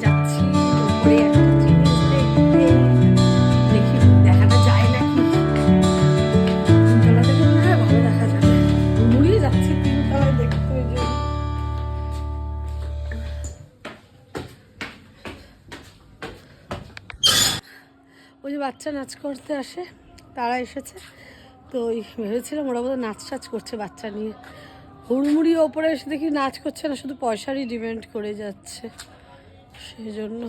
যাচ্ছি উপরে একটা জিনিস দেখতে, দেখি দেখাটা যায় নাকি। তিনতলা থেকে মনে হয় ভালো দেখা যাবে। মুড়িয়ে যাচ্ছি তিনতলায় দেখতে। ওই যে বাচ্চা নাচ করতে আসে, তারা এসেছে। তো ওই ভেবেছিলাম ওরা বোধহয় নাচ টাচ করছে বাচ্চা নিয়ে। হুড়মুড়ি ওপরে এসে দেখি নাচ করছে না, শুধু পয়সারই ডিমান্ড করে যাচ্ছে। সেই জন্য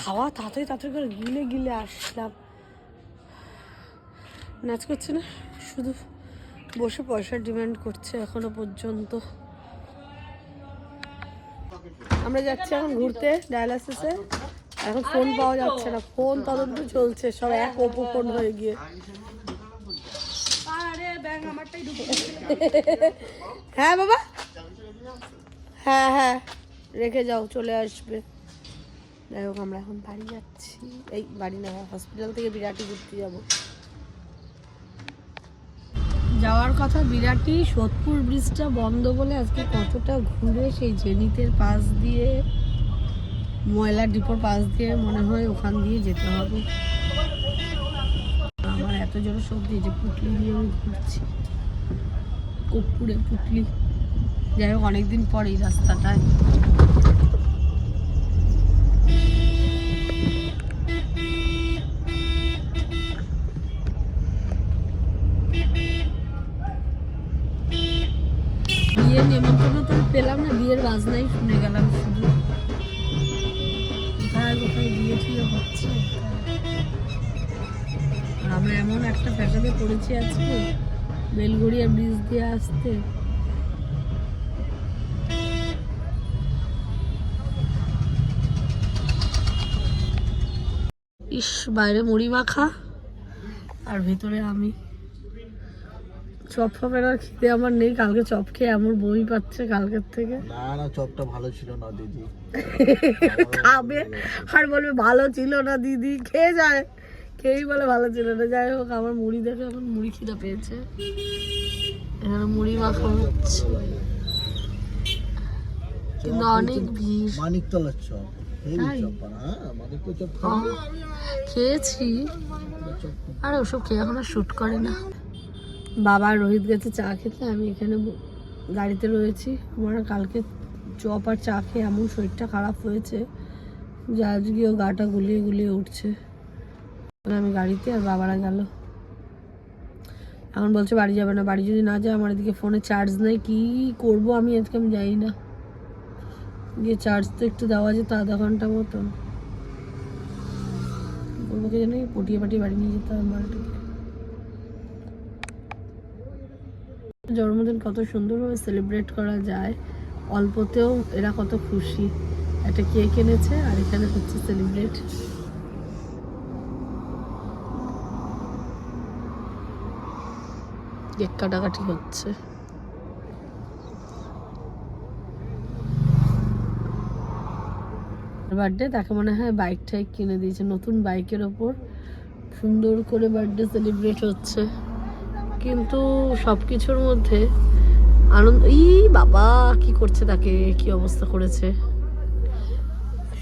খাওয়া তাড়াতাড়ি তাড়াতাড়ি করে গিলে গিলে আসলাম। নাচ করছে না, শুধু বসে পয়সার ডিমান্ড করছে এখনো পর্যন্ত। আমরা যাচ্ছি এখন ঘুরতে ডায়ালাসিসে। এখন ফোন পাওয়া যাচ্ছে না, ফোন তদন্ত চলছে, সব এক ওপো ফোন হয়ে গিয়ে। হ্যাঁ বাবা, হ্যাঁ হ্যাঁ রেখে যাও, চলে আসবে। যাই হোক আমরা এখন বাড়ি যাচ্ছি। এই বাড়ি না, হসপিটাল থেকে বিরাটি ঘুরতে যাব। যাওয়ার কথা বিরাটি, সোদপুর ব্রিজটা বন্ধ বলে আজকে কতটা ঘুরে সেই জেনিতের পাশ দিয়ে, ময়লা ডিপোর পাশ দিয়ে মনে হয় ওখান দিয়ে যেতে হবে। আমার এত জোরে সর্দি যে পুটলি দিয়ে আমি ঘুরছি, কর্পূরে পুটলি। যাই হোক অনেকদিন পর এই রাস্তাটায়। বিয়ের নেমন্তন্ন তো পেলাম না, বিয়ের বাজনাই শুনে গেলাম শুধু। কোথায় কোথায় বিয়ে টিয়ে হচ্ছে। আমরা এমন একটা ফ্যাশনে পড়েছি আজকে, বেলগড়িয়া ব্রিজ দিয়ে আসতে। ইস, বাইরে মুড়ি মাখা আর ভেতরে আমি। চপ ফপের আর খিদে আমার নেই, কালকে চপ খেয়ে আমার বমি পাচ্ছে কালকের থেকে। না না, চপটা ভালো ছিল না দিদি। খাবে আর বলবে ভালো ছিল না দিদি, খেয়ে যায়, খেয়েই বলে ভালো ছিল না। যাই হোক আমার মুড়ি দেখে এখন মুড়ি খিদা পেয়েছে। এখানে মুড়ি মাখা হচ্ছে, কিন্তু অনেক ভিড়। মানিকতলার চপ খেয়েছি, আর ওসব খেয়ে এখন আর শ্যুট করে না। বাবা রোহিত গেছে চা খেতে, আমি এখানে গাড়িতে রয়েছি। আমার কালকে চপ আর চা খেয়ে এমন শরীরটা খারাপ হয়েছে যে আজকেও গাটা গুলিয়ে গুলিয়ে উঠছে। আমি গাড়িতে, আর বাবারা গেল। এখন বলছে বাড়ি যাবে না। বাড়ি যদি না যায়, আমার এদিকে ফোনে চার্জ নেই, কি করব আমি আজকে আমি যাই না। গিয়ে চার্জ তো একটু দেওয়া যেত আধা ঘন্টা মতন। বলবো কে জানি, পটিয়ে পাটিয়ে বাড়ি নিয়ে যেতে হবে বাড়িটাকে। জন্মদিন কত সুন্দরভাবে সেলিব্রেট করা যায়, অল্পতেও এরা কত খুশি। একটা কেক এনেছে আর এখানে হচ্ছে সেলিব্রেট। কেক কাটাকাটি হচ্ছে। বার্থডে, তাকে মনে হয় বাইক টাইক কিনে দিয়েছে, নতুন বাইকের ওপর সুন্দর করে বার্থডে সেলিব্রেট হচ্ছে। কিন্তু সব কিছুর মধ্যে আনন্দ। বাবা কি করছে, তাকে কি অবস্থা করেছে।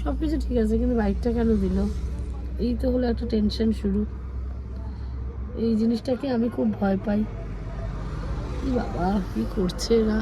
সব কিছু ঠিক আছে, কিন্তু বাইকটা কেন দিল, এই তো হলো একটা টেনশন শুরু। এই জিনিসটাকে আমি খুব ভয় পাই। বাবা কি করছে এরা।